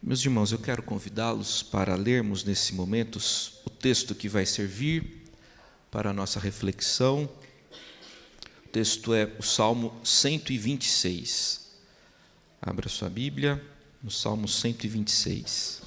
Meus irmãos, eu quero convidá-los para lermos nesse momento o texto que vai servir para a nossa reflexão. O texto é o Salmo 126. Abra sua Bíblia no Salmo 126.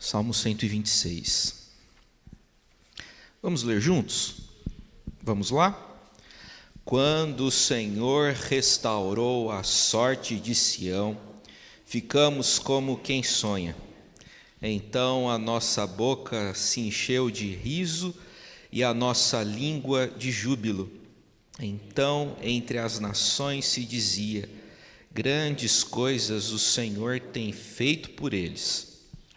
Salmo 126. Vamos ler juntos? Vamos lá? Quando o Senhor restaurou a sorte de Sião, ficamos como quem sonha. Então a nossa boca se encheu de riso e a nossa língua de júbilo. Então entre as nações se dizia: grandes coisas o Senhor tem feito por eles.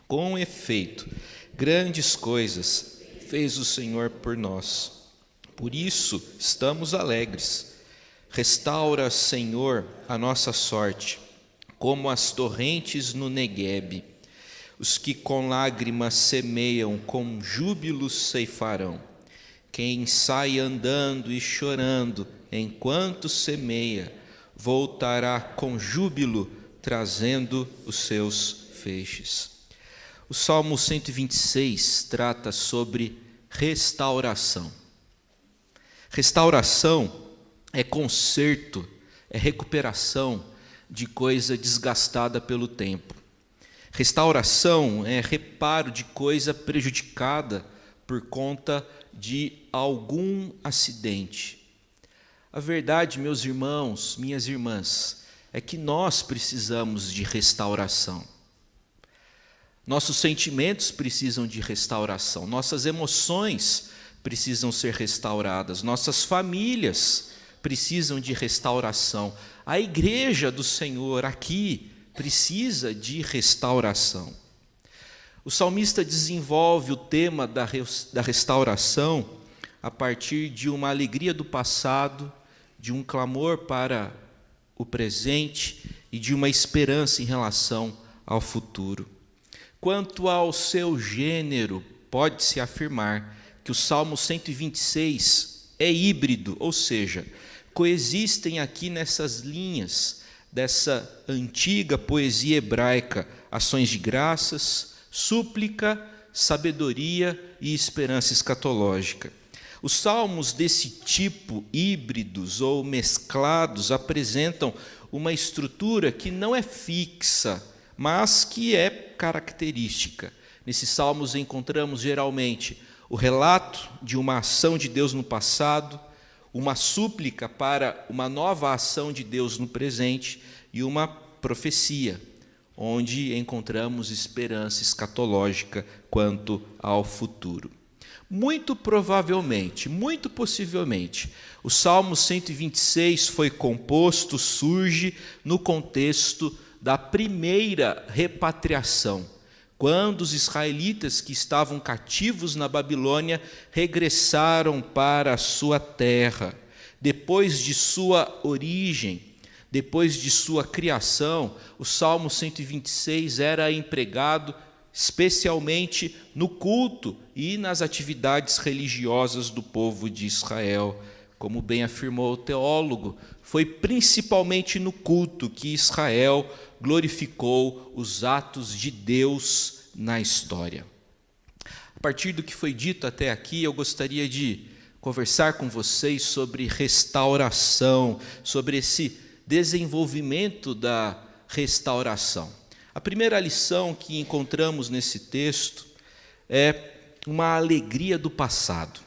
Com efeito, grandes coisas fez o Senhor por nós. Por isso estamos alegres. Restaura, Senhor, a nossa sorte, como as torrentes no Neguebe. Os que com lágrimas semeiam, com júbilo ceifarão. Quem sai andando e chorando enquanto semeia, voltará com júbilo, trazendo os seus feixes. O Salmo 126 trata sobre restauração. Restauração é conserto, é recuperação de coisa desgastada pelo tempo. Restauração é reparo de coisa prejudicada por conta de algum acidente. A verdade, meus irmãos, minhas irmãs, é que nós precisamos de restauração. Nossos sentimentos precisam de restauração, nossas emoções precisam ser restauradas, nossas famílias precisam de restauração. A igreja do Senhor aqui precisa de restauração. O salmista desenvolve o tema da restauração a partir de uma alegria do passado, de um clamor para o presente e de uma esperança em relação ao futuro. Quanto ao seu gênero, pode-se afirmar que o Salmo 126 é híbrido, ou seja, coexistem aqui nessas linhas dessa antiga poesia hebraica, ações de graças, súplica, sabedoria e esperança escatológica. Os salmos desse tipo, híbridos ou mesclados, apresentam uma estrutura que não é fixa, mas que é característica. Nesses salmos encontramos geralmente o relato de uma ação de Deus no passado, uma súplica para uma nova ação de Deus no presente e uma profecia, onde encontramos esperança escatológica quanto ao futuro. Muito provavelmente, muito possivelmente, o Salmo 126 foi composto, surge no contexto da primeira repatriação, quando os israelitas que estavam cativos na Babilônia regressaram para a sua terra. Depois de sua origem, depois de sua criação, o Salmo 126 era empregado especialmente no culto e nas atividades religiosas do povo de Israel. Como bem afirmou o teólogo, foi principalmente no culto que Israel glorificou os atos de Deus na história. A partir do que foi dito até aqui, eu gostaria de conversar com vocês sobre restauração, sobre esse desenvolvimento da restauração. A primeira lição que encontramos nesse texto é uma alegria do passado.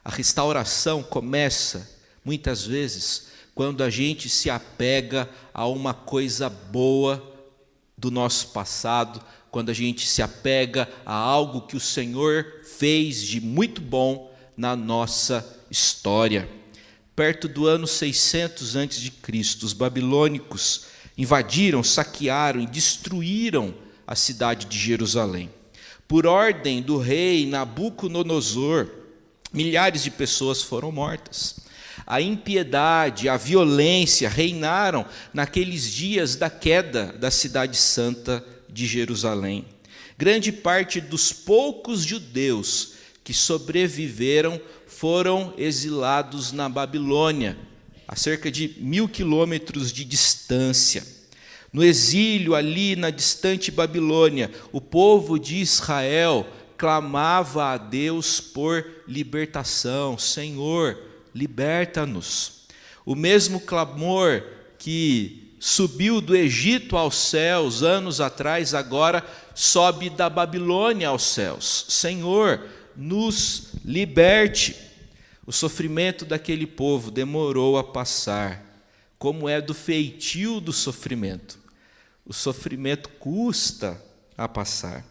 A restauração começa, muitas vezes, quando a gente se apega a uma coisa boa do nosso passado, quando a gente se apega a algo que o Senhor fez de muito bom na nossa história. Perto do ano 600 a.C., os babilônicos invadiram, saquearam e destruíram a cidade de Jerusalém. Por ordem do rei Nabucodonosor, milhares de pessoas foram mortas. a impiedade, a violência reinaram naqueles dias da queda da cidade santa de Jerusalém. Grande parte dos poucos judeus que sobreviveram foram exilados na Babilônia, a cerca de 1000 quilômetros de distância. No exílio, ali na distante Babilônia, o povo de Israel clamava a Deus por libertação. Senhor, liberta-nos. O mesmo clamor que subiu do Egito aos céus anos atrás, agora sobe da Babilônia aos céus. Senhor, nos liberte. O sofrimento daquele povo demorou a passar, como é do feitio do sofrimento. O sofrimento custa a passar.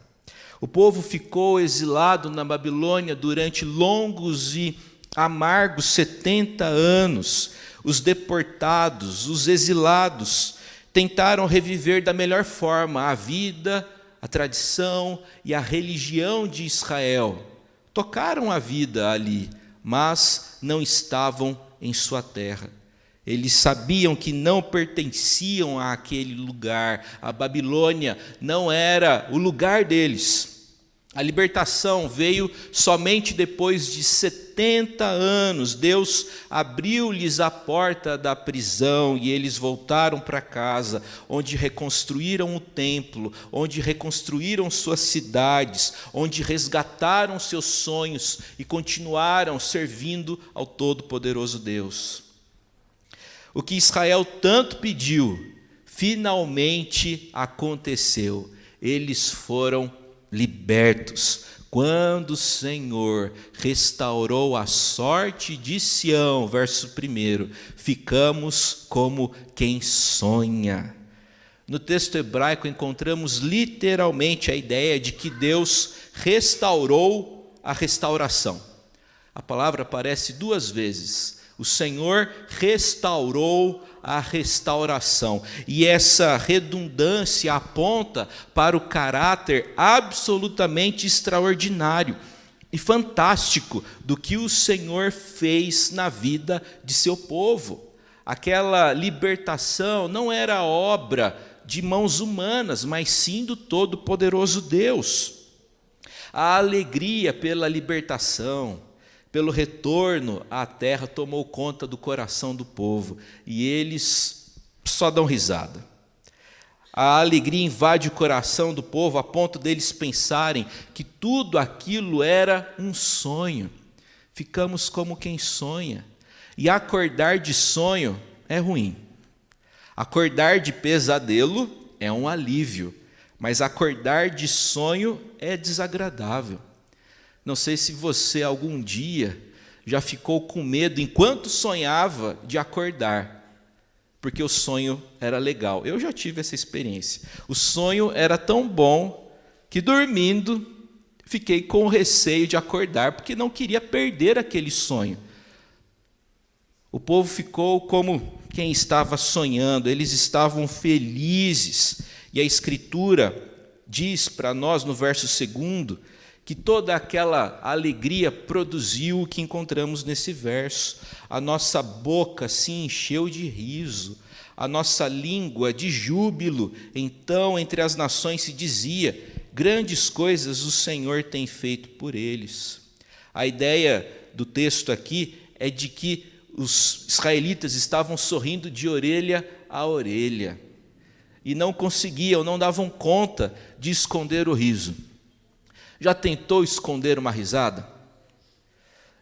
O povo ficou exilado na Babilônia durante longos e amargos 70 anos. Os deportados, os exilados, tentaram reviver da melhor forma a vida, a tradição e a religião de Israel. Tocaram a vida ali, mas não estavam em sua terra. Eles sabiam que não pertenciam àquele lugar. A Babilônia não era o lugar deles. A libertação veio somente depois de 70 anos. Deus abriu-lhes a porta da prisão e eles voltaram para casa, onde reconstruíram o templo, onde reconstruíram suas cidades, onde resgataram seus sonhos e continuaram servindo ao Todo-Poderoso Deus. O que Israel tanto pediu, finalmente aconteceu. Eles foram libertos. Quando o Senhor restaurou a sorte de Sião, verso 1, ficamos como quem sonha. No texto hebraico encontramos literalmente a ideia de que Deus restaurou a restauração. A palavra aparece 2 vezes. O Senhor restaurou a restauração. E essa redundância aponta para o caráter absolutamente extraordinário e fantástico do que o Senhor fez na vida de seu povo. Aquela libertação não era obra de mãos humanas, mas sim do Todo-Poderoso Deus. A alegria pela libertação, pelo retorno à terra, tomou conta do coração do povo, e eles só dão risada. A alegria invade o coração do povo a ponto deles pensarem que tudo aquilo era um sonho. Ficamos como quem sonha, e acordar de sonho é ruim. Acordar de pesadelo é um alívio, mas acordar de sonho é desagradável. Não sei se você algum dia já ficou com medo, enquanto sonhava, de acordar, porque o sonho era legal. Eu já tive essa experiência. O sonho era tão bom que, dormindo, fiquei com receio de acordar, porque não queria perder aquele sonho. O povo ficou como quem estava sonhando, eles estavam felizes. E a Escritura diz para nós, no verso 2, que toda aquela alegria produziu o que encontramos nesse verso. A nossa boca se encheu de riso, a nossa língua de júbilo. Então, entre as nações se dizia: grandes coisas o Senhor tem feito por eles. A ideia do texto aqui é de que os israelitas estavam sorrindo de orelha a orelha e não conseguiam, não davam conta de esconder o riso. Já tentou esconder uma risada?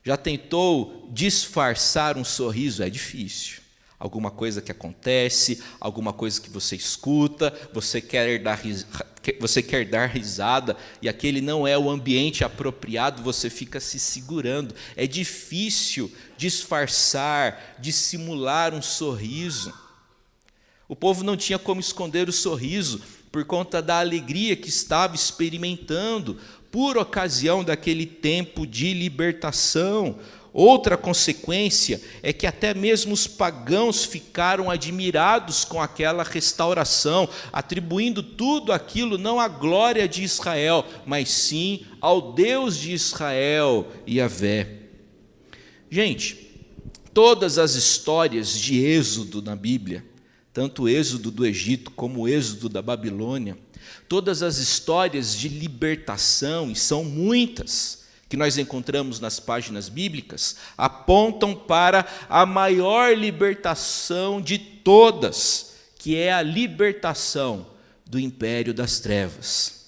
Já tentou disfarçar um sorriso? É difícil. Alguma coisa que acontece, alguma coisa que você escuta, você quer dar risada e aquele não é o ambiente apropriado, você fica se segurando. É difícil disfarçar, dissimular um sorriso. O povo não tinha como esconder o sorriso por conta da alegria que estava experimentando por ocasião daquele tempo de libertação. Outra consequência é que até mesmo os pagãos ficaram admirados com aquela restauração, atribuindo tudo aquilo não à glória de Israel, mas sim ao Deus de Israel, Yahvé. Gente, todas as histórias de êxodo na Bíblia, tanto o êxodo do Egito como o êxodo da Babilônia, todas as histórias de libertação, e são muitas, que nós encontramos nas páginas bíblicas, apontam para a maior libertação de todas, que é a libertação do império das trevas.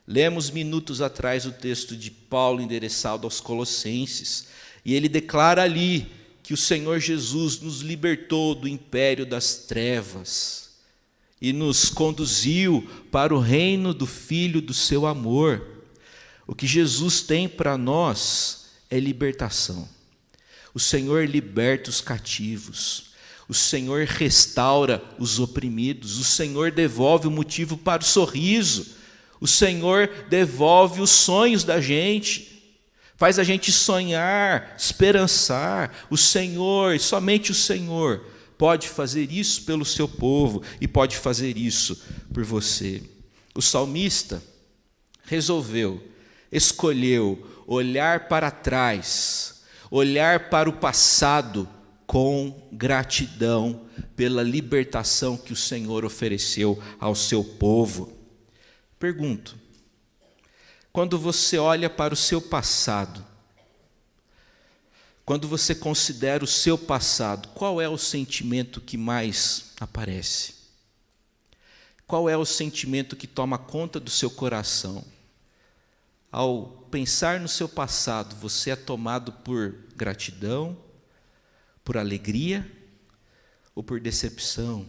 Lemos minutos atrás o texto de Paulo endereçado aos Colossenses, e ele declara ali que o Senhor Jesus nos libertou do império das trevas e nos conduziu para o reino do Filho do seu amor. O que Jesus tem para nós é libertação. O Senhor liberta os cativos, o Senhor restaura os oprimidos, o Senhor devolve o motivo para o sorriso, o Senhor devolve os sonhos da gente, faz a gente sonhar, esperançar. O Senhor, somente o Senhor, pode fazer isso pelo seu povo e pode fazer isso por você. O salmista escolheu olhar para trás, olhar para o passado com gratidão pela libertação que o Senhor ofereceu ao seu povo. Pergunto, quando você olha para o seu passado, quando você considera o seu passado, qual é o sentimento que mais aparece? Qual é o sentimento que toma conta do seu coração? Ao pensar no seu passado, você é tomado por gratidão, por alegria ou por decepção,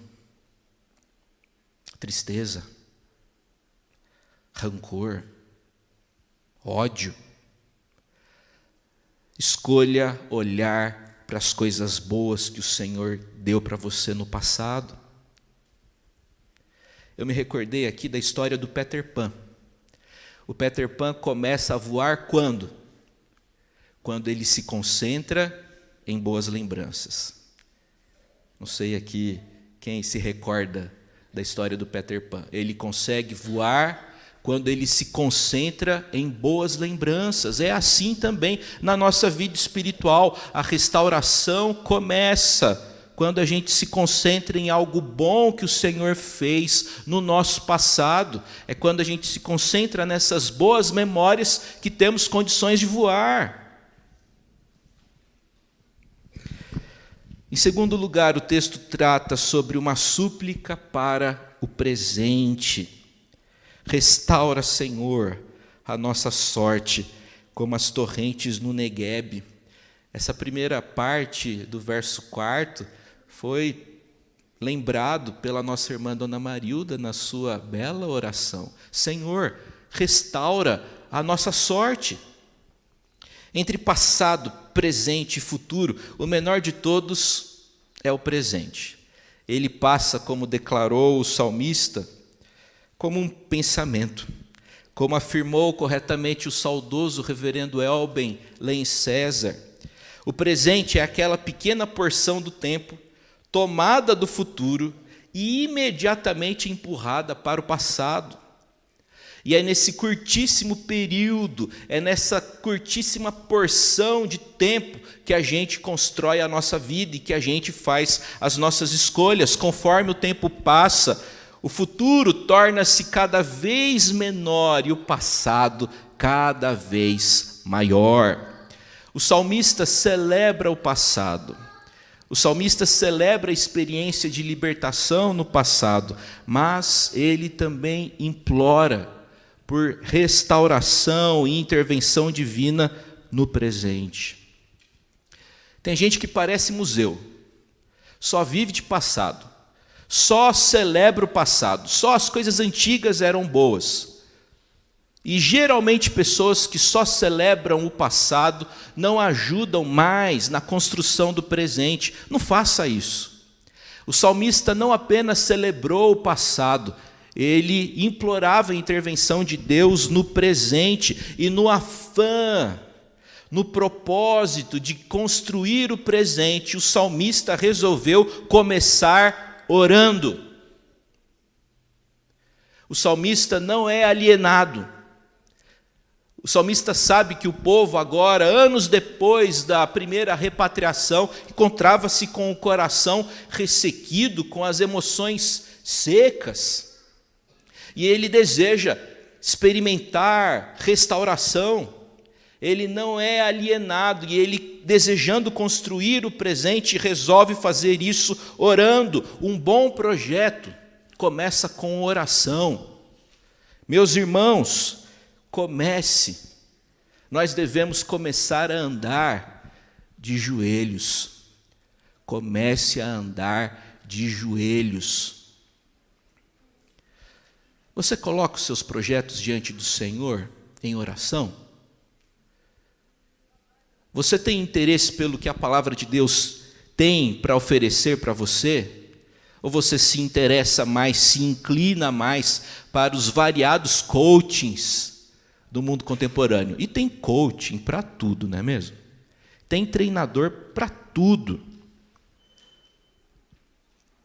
tristeza, rancor, ódio? Escolha olhar para as coisas boas que o Senhor deu para você no passado. Eu me recordei aqui da história do Peter Pan. O Peter Pan começa a voar quando? Quando ele se concentra em boas lembranças. Não sei aqui quem se recorda da história do Peter Pan. Ele consegue voar quando ele se concentra em boas lembranças. É assim também na nossa vida espiritual. A restauração começa quando a gente se concentra em algo bom que o Senhor fez no nosso passado. É quando a gente se concentra nessas boas memórias que temos condições de voar. Em segundo lugar, o texto trata sobre uma súplica para o presente. Restaura, Senhor, a nossa sorte, como as torrentes no Neguebe. Essa primeira parte do verso 4 foi lembrado pela nossa irmã Dona Marilda na sua bela oração. Senhor, restaura a nossa sorte. Entre passado, presente e futuro, o menor de todos é o presente. Ele passa, como declarou o salmista, como um pensamento. Como afirmou corretamente o saudoso reverendo Elben Len César, o presente é aquela pequena porção do tempo tomada do futuro e imediatamente empurrada para o passado. E é nesse curtíssimo período, é nessa curtíssima porção de tempo que a gente constrói a nossa vida e que a gente faz as nossas escolhas. Conforme o tempo passa, o futuro torna-se cada vez menor e o passado cada vez maior. O salmista celebra o passado. O salmista celebra a experiência de libertação no passado, mas ele também implora por restauração e intervenção divina no presente. Tem gente que parece museu, só vive de passado, só celebra o passado, só as coisas antigas eram boas. E geralmente pessoas que só celebram o passado não ajudam mais na construção do presente. Não faça isso. O salmista não apenas celebrou o passado, ele implorava a intervenção de Deus no presente e no afã, no propósito de construir o presente, o salmista resolveu começar orando. O salmista não é alienado. O salmista sabe que o povo agora, anos depois da primeira repatriação, encontrava-se com o coração ressequido, com as emoções secas. E ele deseja experimentar restauração. Ele não é alienado e ele, desejando construir o presente, resolve fazer isso orando. Um bom projeto começa com oração. Meus irmãos, comece. Nós devemos começar a andar de joelhos. Comece a andar de joelhos. Você coloca os seus projetos diante do Senhor em oração? Você tem interesse pelo que a palavra de Deus tem para oferecer para você? Ou você se interessa mais, se inclina mais para os variados coachings do mundo contemporâneo? E tem coaching para tudo, não é mesmo? Tem treinador para tudo.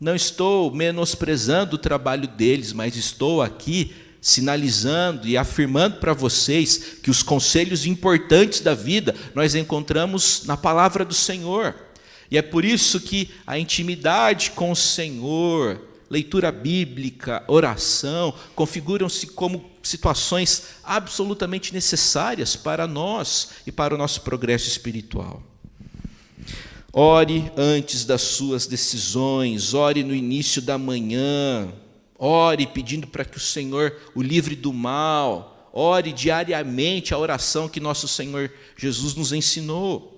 Não estou menosprezando o trabalho deles, mas estou aqui sinalizando e afirmando para vocês que os conselhos importantes da vida nós encontramos na palavra do Senhor. E é por isso que a intimidade com o Senhor, leitura bíblica, oração, configuram-se como situações absolutamente necessárias para nós e para o nosso progresso espiritual. Ore antes das suas decisões, ore no início da manhã, ore pedindo para que o Senhor o livre do mal, ore diariamente a oração que nosso Senhor Jesus nos ensinou.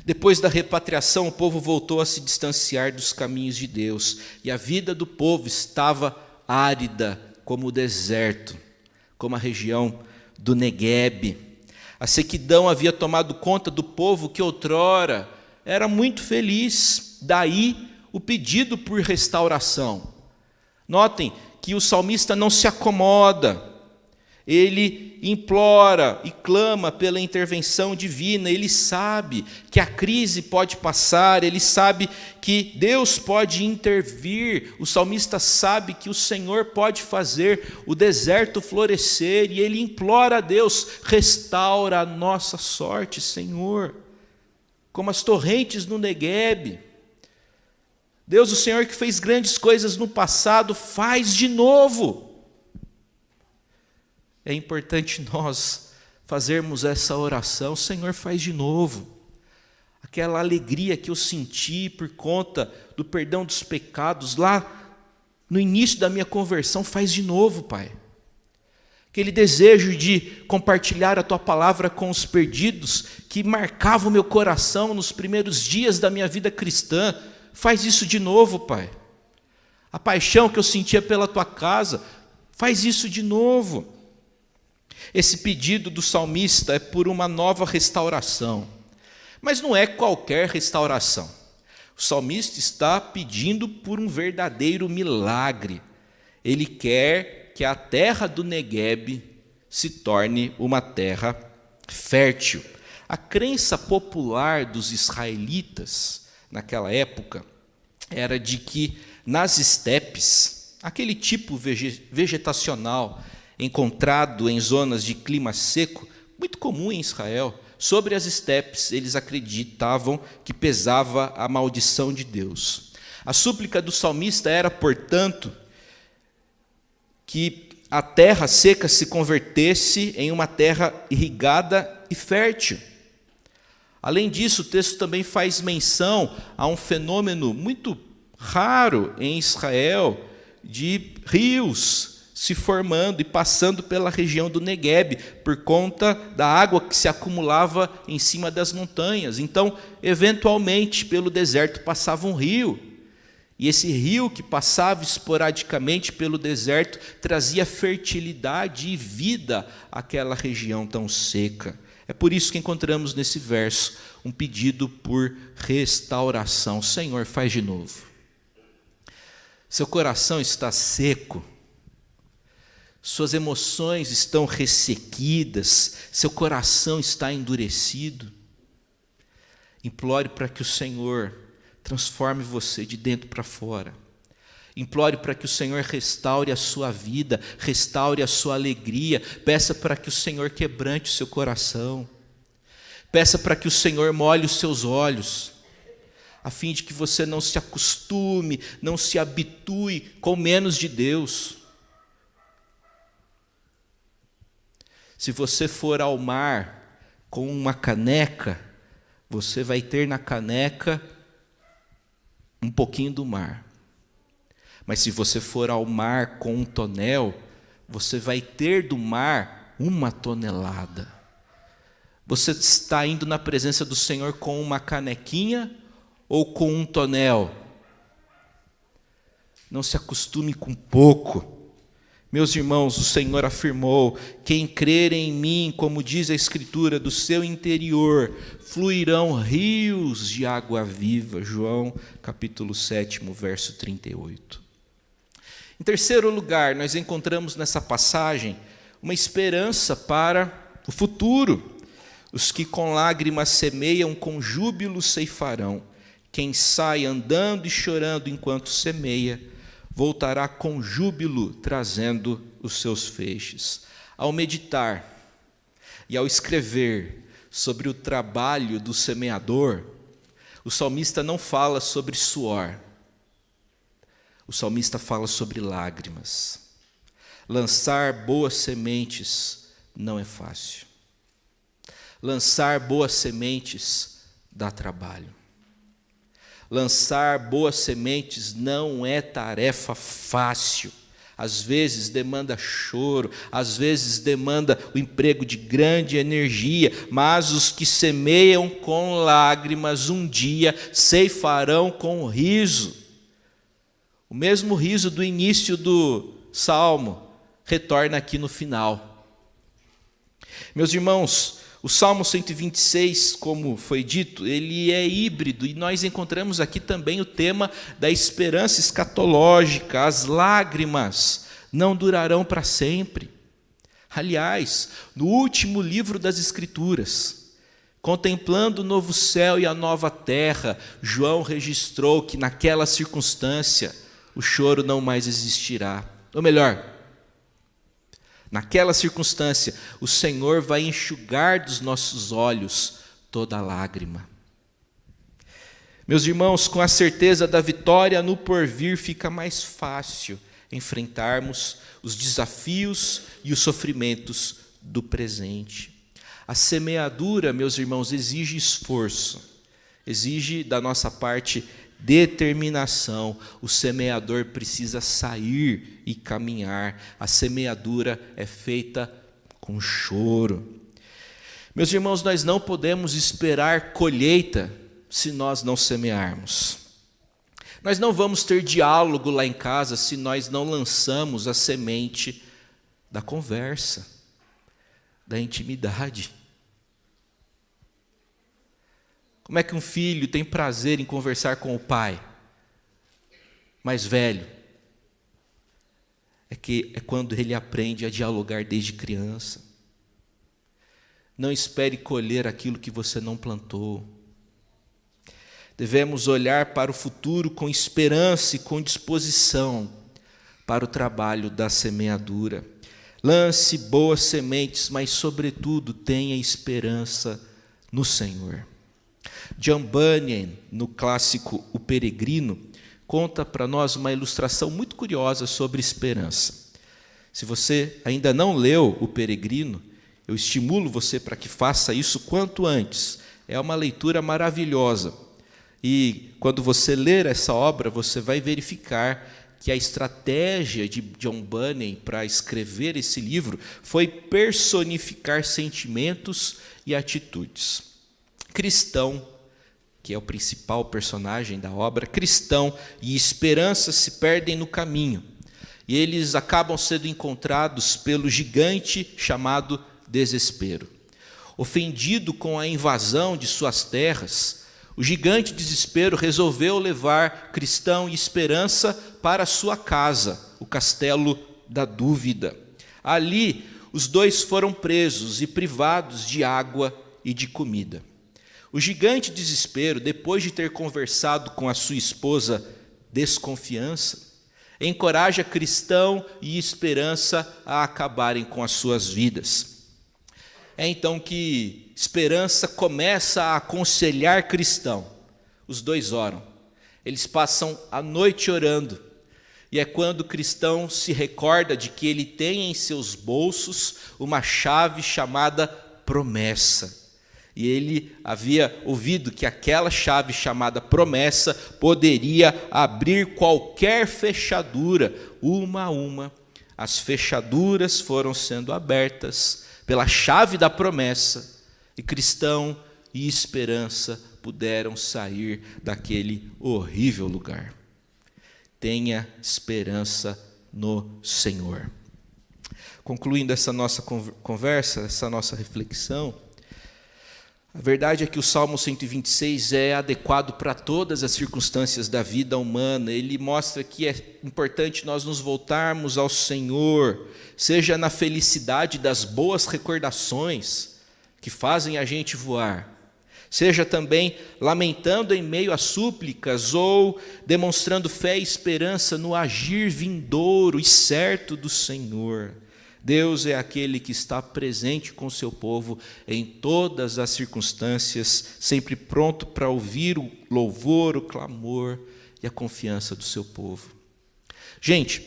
Depois da repatriação, o povo voltou a se distanciar dos caminhos de Deus, e a vida do povo estava árida como o deserto, como a região do Neguebe. A sequidão havia tomado conta do povo que outrora era muito feliz, daí o pedido por restauração. Notem que o salmista não se acomoda, ele implora e clama pela intervenção divina, ele sabe que a crise pode passar, ele sabe que Deus pode intervir, o salmista sabe que o Senhor pode fazer o deserto florescer, e ele implora a Deus: restaura a nossa sorte, Senhor, como as torrentes no Neguebe. Deus, o Senhor que fez grandes coisas no passado, faz de novo. É importante nós fazermos essa oração: Senhor, faz de novo. Aquela alegria que eu senti por conta do perdão dos pecados lá no início da minha conversão, faz de novo, Pai. Aquele desejo de compartilhar a Tua palavra com os perdidos, que marcava o meu coração nos primeiros dias da minha vida cristã, faz isso de novo, Pai. A paixão que eu sentia pela Tua casa, faz isso de novo. Esse pedido do salmista é por uma nova restauração, mas não é qualquer restauração. O salmista está pedindo por um verdadeiro milagre. Ele quer que a terra do Neguebe se torne uma terra fértil. A crença popular dos israelitas naquela época era de que nas estepes, aquele tipo vegetacional encontrado em zonas de clima seco, muito comum em Israel, sobre as estepes, eles acreditavam que pesava a maldição de Deus. A súplica do salmista era, portanto, que a terra seca se convertesse em uma terra irrigada e fértil. Além disso, o texto também faz menção a um fenômeno muito raro em Israel, de rios se formando e passando pela região do Neguebe, por conta da água que se acumulava em cima das montanhas. Então, eventualmente, pelo deserto passava um rio, e esse rio que passava esporadicamente pelo deserto trazia fertilidade e vida àquela região tão seca. É por isso que encontramos nesse verso um pedido por restauração. Senhor, faz de novo. Seu coração está seco, suas emoções estão ressequidas, seu coração está endurecido. Implore para que o Senhor transforme você de dentro para fora. Implore para que o Senhor restaure a sua vida, restaure a sua alegria. Peça para que o Senhor quebrante o seu coração. Peça para que o Senhor molhe os seus olhos, a fim de que você não se acostume, não se habitue com menos de Deus. Se você for ao mar com uma caneca, você vai ter na caneca um pouquinho do mar. Mas se você for ao mar com um tonel, você vai ter do mar 1 tonelada. Você está indo na presença do Senhor com uma canequinha ou com um tonel? Não se acostume com pouco. Meus irmãos, o Senhor afirmou: quem crer em mim, como diz a Escritura, do seu interior fluirão rios de água viva. João capítulo 7, verso 38. Em terceiro lugar, nós encontramos nessa passagem uma esperança para o futuro. Os que com lágrimas semeiam, com júbilo ceifarão. Quem sai andando e chorando enquanto semeia, voltará com júbilo, trazendo os seus feixes. Ao meditar e ao escrever sobre o trabalho do semeador, o salmista não fala sobre suor. O salmista fala sobre lágrimas. Lançar boas sementes não é fácil. Lançar boas sementes dá trabalho. Lançar boas sementes não é tarefa fácil. Às vezes demanda choro, às vezes demanda o emprego de grande energia, mas os que semeiam com lágrimas um dia ceifarão com riso. O mesmo riso do início do Salmo retorna aqui no final. Meus irmãos, o Salmo 126, como foi dito, ele é híbrido, e nós encontramos aqui também o tema da esperança escatológica. As lágrimas não durarão para sempre. Aliás, no último livro das Escrituras, contemplando o novo céu e a nova terra, João registrou que naquela circunstância o choro não mais existirá. Ou melhor, naquela circunstância, o Senhor vai enxugar dos nossos olhos toda lágrima. Meus irmãos, com a certeza da vitória no porvir, fica mais fácil enfrentarmos os desafios e os sofrimentos do presente. A semeadura, meus irmãos, exige esforço, exige da nossa parte determinação. O semeador precisa sair e caminhar. A semeadura é feita com choro. Meus irmãos, nós não podemos esperar colheita se nós não semearmos. Nós não vamos ter diálogo lá em casa se nós não lançamos a semente da conversa, da intimidade. Como é que um filho tem prazer em conversar com o pai mais velho? É quando ele aprende a dialogar desde criança. Não espere colher aquilo que você não plantou. Devemos olhar para o futuro com esperança e com disposição para o trabalho da semeadura. Lance boas sementes, mas, sobretudo, tenha esperança no Senhor. John Bunyan, no clássico O Peregrino, conta para nós uma ilustração muito curiosa sobre esperança. Se você ainda não leu O Peregrino, eu estimulo você para que faça isso quanto antes. É uma leitura maravilhosa. E quando você ler essa obra, você vai verificar que a estratégia de John Bunyan para escrever esse livro foi personificar sentimentos e atitudes. Cristão, que é o principal personagem da obra, cristão e esperança se perdem no caminho, e eles acabam sendo encontrados pelo gigante chamado desespero. Ofendido com a invasão de suas terras, o gigante desespero resolveu levar cristão e esperança para sua casa, o castelo da dúvida. Ali, os dois foram presos e privados de água e de comida. O gigante desespero, depois de ter conversado com a sua esposa Desconfiança, encoraja cristão e esperança a acabarem com as suas vidas. É então que esperança começa a aconselhar cristão. Os dois oram. Eles passam a noite orando. E é quando o cristão se recorda de que ele tem em seus bolsos uma chave chamada promessa. E ele havia ouvido que aquela chave chamada promessa poderia abrir qualquer fechadura, uma a uma. As fechaduras foram sendo abertas pela chave da promessa, e cristão e esperança puderam sair daquele horrível lugar. Tenha esperança no Senhor. Concluindo essa nossa conversa, essa nossa reflexão, a verdade é que o Salmo 126 é adequado para todas as circunstâncias da vida humana. Ele mostra que é importante nós nos voltarmos ao Senhor, seja na felicidade das boas recordações que fazem a gente voar, seja também lamentando em meio a súplicas ou demonstrando fé e esperança no agir vindouro e certo do Senhor. Deus é aquele que está presente com o seu povo em todas as circunstâncias, sempre pronto para ouvir o louvor, o clamor e a confiança do seu povo. Gente,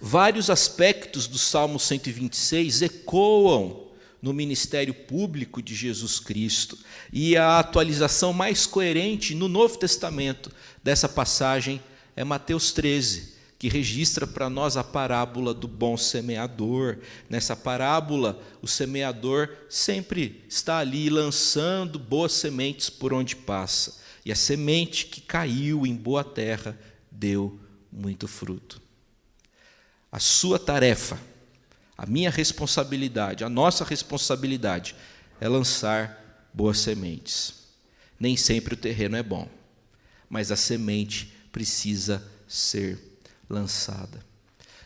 vários aspectos do Salmo 126 ecoam no ministério público de Jesus Cristo, e a atualização mais coerente no Novo Testamento dessa passagem é Mateus 13, que registra para nós a parábola do bom semeador. Nessa parábola, o semeador sempre está ali lançando boas sementes por onde passa, e a semente que caiu em boa terra deu muito fruto. A sua tarefa, a minha responsabilidade, a nossa responsabilidade é lançar boas sementes. Nem sempre o terreno é bom, mas a semente precisa ser lançada.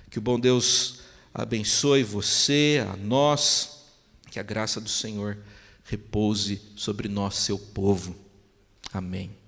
Que o bom Deus abençoe você, a nós, que a graça do Senhor repouse sobre nós, seu povo. Amém.